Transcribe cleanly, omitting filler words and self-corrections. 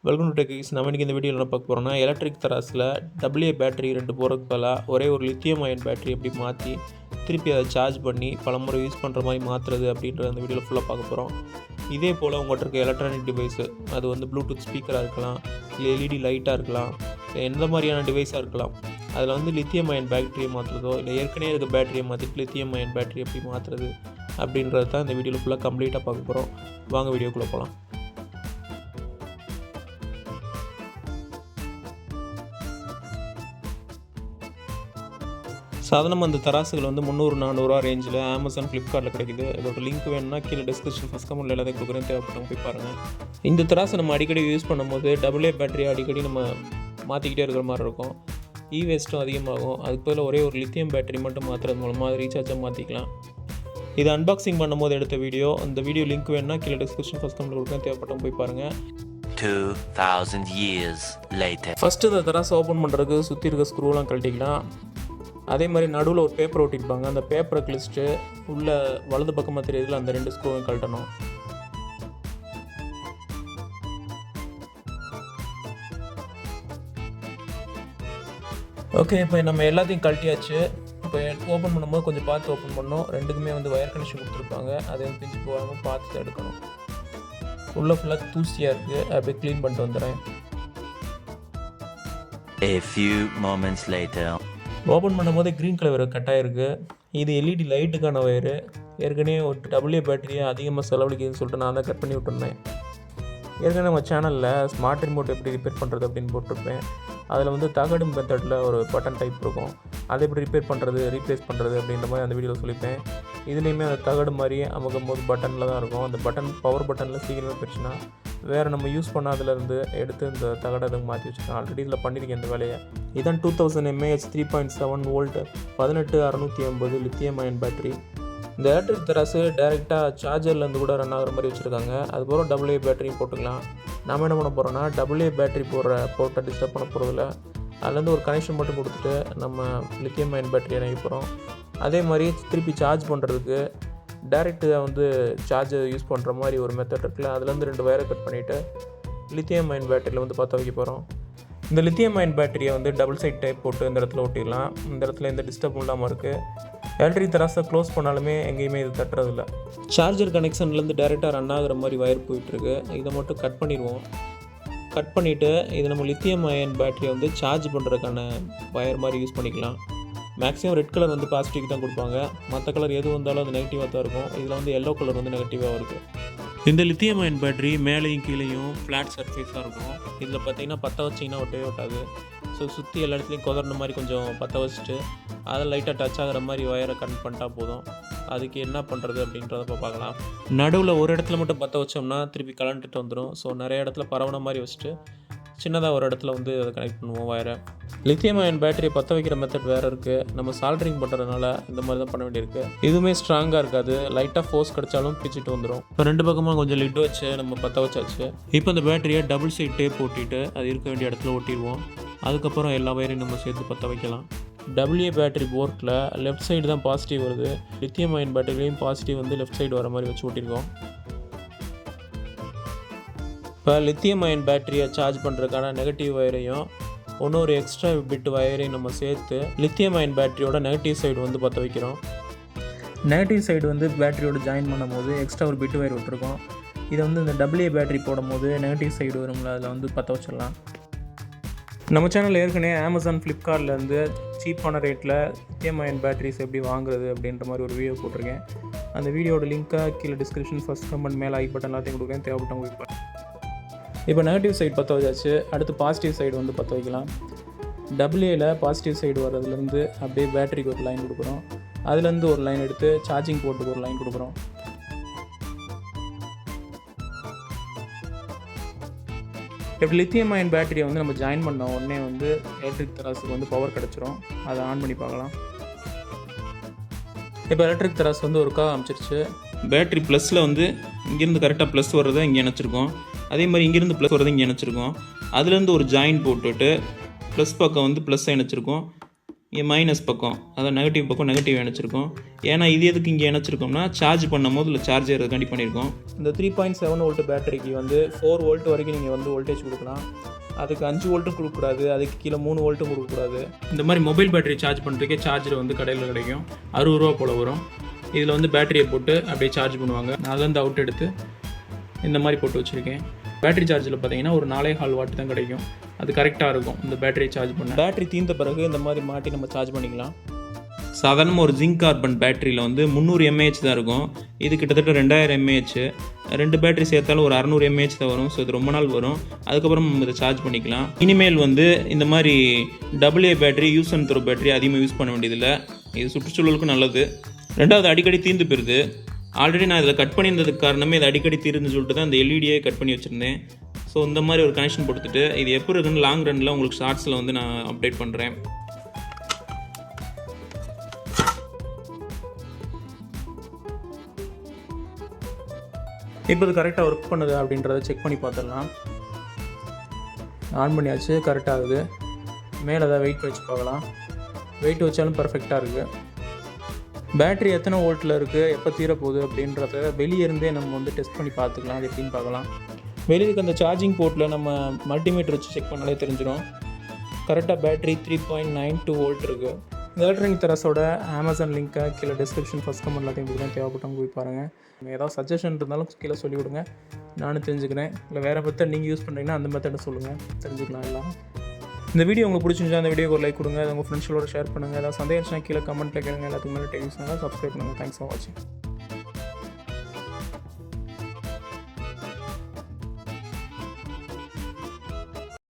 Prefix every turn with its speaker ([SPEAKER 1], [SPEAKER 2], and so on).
[SPEAKER 1] Welcome to டெக்ஸ். நம்ம இன்றைக்கி இந்த வீடியோவில் என்ன பார்க்க போகிறோம்னா, எலக்ட்ரிக் தராசில் AA பேட்டரி 2 போகிறதுக்கு பதிலாக ஒரே ஒரு lithium-ion பேட்டரி எப்படி மாற்றி திருப்பி அதை சார்ஜ் பண்ணி பலமுறை யூஸ் பண்ணுற மாதிரி மாற்றுறது அப்படின்ற அந்த வீடியோவில் ஃபுல்லாக பார்க்க போகிறோம். இதே போல் உங்கள்கிட்ட இருக்க எலக்ட்ரானிக் டிவைஸு, அது வந்து ப்ளூடூத் ஸ்பீக்கராக இருக்கலாம், இல்லை எல்இடி லைட்டாக இருக்கலாம், எந்த மாதிரியான டிவைஸாக இருக்கலாம். அதில் வந்து lithium-ion பேட்டரியை மாற்றுறதோ இல்லை ஏற்கனவே இருக்க பேட்டரியை மாற்றிட்டு lithium-ion பேட்டரி எப்படி மாற்றுறது அப்படின்றது தான் இந்த வீடியோவில் ஃபுல்லாக கம்ப்ளீட்டாக பார்க்க போகிறோம். வாங்க வீடியோக்குள்ளே போகலாம். சாதாரணமாக அந்த தராசுகள் வந்து 300-400 ரேஞ்சில் அமேசான், ஃப்ளிப்கார்ட்டில் கிடைக்குது. இதோட லிங்க் வேணும்னா கீழே டிஸ்கிரிப்ஷன் ஃபஸ்ட் கமெண்ட்டில் எல்லாத்தையும் கொடுக்குறேன், தேவைப்பட்டவங்க போய் பாருங்கள். இந்த தராசை நம்ம அடிக்கடி யூஸ் பண்ணும்போது AA பேட்டரி அடிக்கடி நம்ம மாற்றிக்கிட்டே இருக்கிற மாதிரி இருக்கும். வேஸ்ட்டும் அதிகமாகும். அதுக்கு பதில் ஒரே ஒரு லித்தியம் பேட்டரி மட்டும் மாற்றுறது மூலமாக அது ரீசார்ஜாக மாற்றிக்கலாம். இது அன்பாக்சிங் பண்ணும்போது எடுத்த வீடியோ. அந்த வீடியோ லிங்க் வேணும்னா கீழே டிஸ்கிரிப்ஷன் ஃபஸ்ட் கமெண்ட்டில் கொடுக்குறேன், தேவைப்பட்டவங்க போய் பாருங்கள்.
[SPEAKER 2] 2000 years later.
[SPEAKER 1] ஃபஸ்ட்டு இந்த தராசை ஓப்பன் பண்ணுறதுக்கு சுற்றி இருக்க ஸ்க்ரூலாம் கழட்டிக்கலாம். அதே மாதிரி நடுவில் ஒரு பேப்பர் ஒட்டியிருப்பாங்க. அந்த பேப்பரை கிழிச்சிட்டு உள்ளே வலது பக்கமாக தெரியுதுல அந்த 2 ஸ்க்ரூவையும் கழட்டணும். ஓகே, இப்போ நம்ம எல்லாத்தையும் கழட்டியாச்சு. இப்போ ஓப்பன் பண்ணும்போது கொஞ்சம் பார்த்து ஓப்பன் பண்ணணும். ரெண்டுக்குமே வந்து வயர் கனெக்ஷன் கொடுத்துருப்பாங்க. அதை வந்து பிஞ்சு போகாமல் பார்த்து எடுக்கணும். உள்ளே ஃபுல்லாக தூசியாக இருக்குது, அப்படியே க்ளீன் பண்ணிட்டு வந்துடுறேன்.
[SPEAKER 2] A few moments later.
[SPEAKER 1] Open பண்ணும்போது க்ரீன் கலர் கட் ஆகிருக்கு. இது எல்இடி லைட்டுக்கான ஒயரு. ஏற்கனவே ஒரு AA பேட்டரியை அதிகமாக செலவழிக்குதுன்னு சொல்லிட்டு நான் தான் கட் பண்ணி விட்டுருந்தேன். ஏற்கனவே நம்ம சேனலில் ஸ்மார்ட் ரிமோட் எப்படி ரிப்பேர் பண்ணுறது அப்படின்னு போட்டிருப்பேன். அதில் வந்து தகடு மெத்தடில் ஒரு பட்டன் டைப் இருக்கும். அதை எப்படி ரிப்பேர் பண்ணுறது, ரீப்ளேஸ் பண்ணுறது அப்படின்ற மாதிரி அந்த வீடியோவில் சொல்லியிருப்பேன். இதுலேயுமே அந்த தகடு மாதிரி அமுக்கும் போது பட்டனில் தான் இருக்கும். அந்த பட்டன் பவர் பட்டனில் சீக்கிரமாக போயிடுச்சுன்னா வேறு நம்ம யூஸ் பண்ணாதுலேருந்து எடுத்து இந்த தகடை அதுக்கு மாற்றி வச்சுருக்கேன். ஆல்ரெடி இதில் பண்ணியிருக்கேன் இந்த வேலையை. இதான் 2000 mAh 3.7 வோல்ட் 18680 lithium-ion பேட்டரி. இந்த எலக்ட்ரிக் தராசு டைரெக்டாக சார்ஜர்லேருந்து கூட ரன் ஆகிற மாதிரி வச்சுருக்காங்க. அதுக்கப்புறம் AA பேட்டரியும் போட்டுக்கலாம். நம்ம என்ன பண்ண போகிறோம்னா, AA பேட்டரி போட்ட டிஸ்டர்ப் பண்ண போகிறதில்ல. அதுலேருந்து ஒரு கனெக்ஷன் மட்டும் கொடுத்துட்டு நம்ம lithium-ion பேட்டரி இணைக்க போகிறோம். அதே மாதிரி திருப்பி சார்ஜ் பண்ணுறதுக்கு டேரெக்டாக வந்து சார்ஜர் யூஸ் பண்ணுற மாதிரி ஒரு மெத்தட் இருக்குல்ல, அதுலேருந்து 2 வயரை கட் பண்ணிவிட்டு lithium-ion பேட்டரியில் வந்து பற்ற வைக்க போகிறோம். இந்த lithium-ion பேட்டரியை வந்து டபுள் சைட் டைப் போட்டு இந்த இடத்துல ஒட்டிடலாம். இந்த இடத்துல எந்த டிஸ்டர்பும் இல்லாமல் இருக்குது. எலக்ட்ரிக் தராசை க்ளோஸ் பண்ணாலுமே எங்கேயுமே இது தட்டுறதில்ல. சார்ஜர் கனெக்ஷன்லேருந்து டேரெக்டாக ரன் ஆகிற மாதிரி வயர் போயிட்டுருக்கு. இதை மட்டும் கட் பண்ணிடுவோம். கட் பண்ணிவிட்டு இது நம்ம lithium-ion பேட்டரியை வந்து சார்ஜ் பண்ணுறதுக்கான வயர் மாதிரி யூஸ் பண்ணிக்கலாம். மேக்ஸிமம் ரெட் கலர் வந்து பாசிட்டிவ் தான் கொடுப்பாங்க. மற்ற கலர் எது வந்தாலும் அது நெகட்டிவாக தான் இருக்கும். இதில் வந்து எல்லோ கலர் வந்து நெகட்டிவாக இருக்குது. இந்த lithium-ion பேட்டரி மேலேயும் கீழேயும் ஃப்ளாட் சர்ஃபேஸாக இருக்கும். இதில் பார்த்தீங்கன்னா பற்ற வச்சிங்கன்னா ஒட்டவே ஒட்டாது. ஸோ சுற்றி எல்லா இடத்துலையும் கொதறின மாதிரி கொஞ்சம் பற்ற வச்சுட்டு அதை லைட்டாக டச் ஆகிற மாதிரி வயரை கனெக்ட் பண்ணிட்டா போதும். அதுக்கு என்ன பண்ணுறது அப்படின்றத பார்க்கலாம். நடுவில் ஒரு இடத்துல மட்டும் பற்ற வச்சோம்னா திருப்பி கலண்டுட்டு வந்துடும். ஸோ நிறைய இடத்துல பரவன மாதிரி வச்சுட்டு சின்னதாக ஒரு இடத்துல வந்து அதை கனெக்ட் பண்ணுவோம் வயரை. lithium-ion பேட்டரியை பற்ற வைக்கிற மெத்தட் வேறு இருக்குது. நம்ம சால்ட்ரிங் பண்ணுறதுனால இந்த மாதிரி தான் பண்ண வேண்டியிருக்கு. இதுவுமே ஸ்ட்ராங்காக இருக்காது. லைட்டாக ஃபோர்ஸ் கிடச்சாலும் பிச்சுட்டு வந்துடும். இப்போ 2 பக்கமாக கொஞ்சம் லிட் வச்சு நம்ம பற்ற வச்சாச்சு. இப்போ இந்த பேட்டரியை டபுள் சைட் டேப் ஒட்டிட்டு அது இருக்க வேண்டிய இடத்துல ஒட்டிடுவோம். அதுக்கப்புறம் எல்லா வயரையும் நம்ம சேர்த்து பற்ற வைக்கலாம். AA பேட்டரி போர்ட்டில் லெஃப்ட் சைடு தான் பாசிட்டிவ் வருது. lithium-ion பேட்டரிலையும் பாசிட்டிவ் வந்து லெஃப்ட் சைடு வர மாதிரி வச்சு ஒட்டியிருக்கோம். இப்போ lithium-ion பேட்டரியை சார்ஜ் பண்ணுறதுக்கான நெகட்டிவ் வயரையும் இன்னொரு எக்ஸ்ட்ரா பிட் வயரையும் நம்ம சேர்த்து lithium-ion பேட்டரியோட நெகட்டிவ் சைடு வந்து பற்ற வைக்கிறோம். நெகட்டிவ் சைடு வந்து பேட்டரியோட ஜாயின் பண்ணும்போது எக்ஸ்ட்ரா ஒரு பிட் வயர் விட்டுருக்கோம். இதை வந்து இந்த AA பேட்டரி போடும்போது நெகட்டிவ் சைடு வரும்ல, அதில் வந்து பற்ற வச்சிடலாம். நம்ம சேனல் ஏற்கனவே அமேசான், ஃப்ளிப்கார்ட்லேருந்து சீப்பான ரேட்டில் lithium-ion பேட்டரிஸ் எப்படி வாங்குறது அப்படின்ற மாதிரி ஒரு வீடியோ போட்டிருக்கேன். அந்த வீடியோட லிங்க்காக கீழே டிஸ்கிரிப்ஷன் ஃபஸ்ட் கமெண்ட் மேலே ஐ பட்டன் எல்லாத்தையும் கொடுக்குறேன், தேவைப்பட்டவங்க வைப்பேன். இப்போ நெகட்டிவ் சைடு பற்ற வச்சாச்சு. அடுத்து பாசிட்டிவ் சைடு வந்து பற்ற வைக்கலாம். AA பாசிட்டிவ் சைடு வர்றதுலேருந்து அப்படியே பேட்டரிக்கு ஒரு லைன் கொடுக்குறோம். அதுலேருந்து ஒரு லைன் எடுத்து சார்ஜிங் போர்ட்டுக்கு ஒரு லைன் கொடுக்குறோம். இப்போ lithium-ion பேட்டரியை வந்து நம்ம ஜாயின் பண்ண உடனே வந்து எலக்ட்ரிக் தராசுக்கு வந்து பவர் கிடச்சிரும். அதை ஆன் பண்ணி பார்க்கலாம். இப்போ எலக்ட்ரிக் தராசு வந்து ஒருக்கா அமைச்சிருச்சு. பேட்டரி ப்ளஸில் வந்து இங்கேருந்து கரெக்டாக ப்ளஸ் வர்றதை இங்கே இணைச்சிருக்கோம். அதே மாதிரி இங்கேருந்து ப்ளஸ் வர்றதை இங்கே இணைச்சிருக்கோம். அதுலேருந்து ஒரு ஜாயின் போட்டுட்டு ப்ளஸ் பக்கம் வந்து ப்ளஸ்ஸை இணைச்சிருக்கோம். இங்கே மைனஸ் பக்கம், அதாவது நெகட்டிவ் பக்கம் நெகட்டிவ் இணைச்சிருக்கோம். ஏன்னா இது எதுக்கு இங்கே இணைச்சிருக்கோம்னா சார்ஜ் பண்ணும் போது இல்லை சார்ஜ் ஏறதுக்காண்டி பண்ணியிருக்கோம். இந்த 3.7 வோல்ட் பேட்டரிக்கு வந்து 4 வோல்ட் வரைக்கும் நீங்கள் வந்து வோல்டேஜ் கொடுக்கலாம். அதுக்கு 5 வோல்ட்டும் கொடுக்கக்கூடாது, அதுக்கு கீழே 3 வோல்ட்டும் கொடுக்கக்கூடாது. இந்த மாதிரி மொபைல் பேட்டரி சார்ஜ் பண்ணுறதுக்கே சார்ஜர் வந்து கடையில் கிடைக்கும், 60 ரூபா போல் வரும். இதில் வந்து பேட்டரியை போட்டு அப்படியே சார்ஜ் பண்ணுவாங்க. நான் அதுலேருந்து அவுட் எடுத்து இந்த மாதிரி போட்டு வச்சுருக்கேன். பேட்டரி சார்ஜில் பார்த்தீங்கன்னா ஒரு 4.4 வாட் தான் கிடைக்கும். அது கரெக்டாக இருக்கும் இந்த பேட்டரியை சார்ஜ் பண்ண. பேட்டரி தீர்ந்த பிறகு இந்த மாதிரி மாட்டி நம்ம சார்ஜ் பண்ணிக்கலாம். சாதாரணமாக ஒரு ஜிங்க் கார்பன் பேட்டரியில் வந்து 300 mAh தான் இருக்கும். இது கிட்டத்தட்ட 2000 mAh. 2 பேட்டரி சேர்த்தாலும் ஒரு 600 mAh தான் வரும். ஸோ இது ரொம்ப நாள் வரும். அதுக்கப்புறம் நம்ம இதை சார்ஜ் பண்ணிக்கலாம். இனிமேல் வந்து இந்த மாதிரி AA battery, use and throw battery அதிகமாக யூஸ் பண்ண வேண்டியதில்லை. இது சுற்றுச்சூழலுக்கும் நல்லது. ரெண்டாவது, அடிக்கடி தீர்ந்து போயிருது. ஆல்ரெடி நான் இதில் கட் பண்ணியிருந்ததுக்கு காரணமே இது அடிக்கடி தீர்ந்து சொல்லிட்டு தான் இந்த எல்இடியே கட் பண்ணி வச்சுருந்தேன். ஸோ இந்த மாதிரி ஒரு கனெக்ஷன் கொடுத்துட்டு இது எப்படி இருக்குன்னு லாங் ரன்னில் உங்களுக்கு ஷார்ட்ஸில் வந்து நான் அப்டேட் பண்ணுறேன். இப்போ இது கரெக்டாக ஒர்க் பண்ணுது அப்படின்றத செக் பண்ணி பார்த்துடலாம். ஆன் பண்ணியாச்சு, கரெக்டாக ஆகுது. மேலே ஏதாவது வெயிட் வச்சு பார்க்கலாம். வெயிட் வச்சாலும் பர்ஃபெக்டாக இருக்குது. பேட்டரி எத்தனை வோல்ட்டில் இருக்குது, எப்போ தீரப்போகுது அப்படின்றத வெளியே இருந்தே நம்ம வந்து டெஸ்ட் பண்ணி பார்த்துக்கலாம். அது எப்படின்னு பார்க்கலாம். வெளியே இருக்க அந்த சார்ஜிங் போர்ட்டில் நம்ம மல்டிமீட்டர் வச்சு செக் பண்ணாலே தெரிஞ்சிடும். கரெக்டாக பேட்டரி 3.92 வோல்ட் இருக்குது. இந்த எலக்ட்ரானிக் தரஸோட அமேசான் லிங்க்கை கீழே டிஸ்கிரிப்ஷன் ஃபஸ்ட் கமெண்ட் எல்லாத்தையும் போய் தான் தேவைப்பட்டவங்க போய் பாருங்கள். ஏதாவது சஜஷன் இருந்தாலும் கீழே சொல்லிவிடுங்க, நானும் தெரிஞ்சுக்கிறேன். இல்லை வேறு மெத்தட் நீங்கள் யூஸ் பண்ணுறீங்கன்னா அந்த மெத்தடை சொல்லுங்கள், தெரிஞ்சுக்கலாம் எல்லாம். இந்த வீடியோ உங்களுக்கு பிடிச்சிருந்தா அந்த வீடியோக்கு ஒரு லைக் கொடுங்க, அதை உங்கள் ஃப்ரெண்ட்ஸோட ஷேர் பண்ணுங்கள். ஏதாவது சந்தேகம் கீழே கமெண்ட்டில் கேளுங்க. எல்லாத்துக்கு மேலே டென்ஷனாக சப்ஸ்கிரைப் பண்ணுங்கள். தேங்க்ஸ் ஃபார் வாட்சிங்.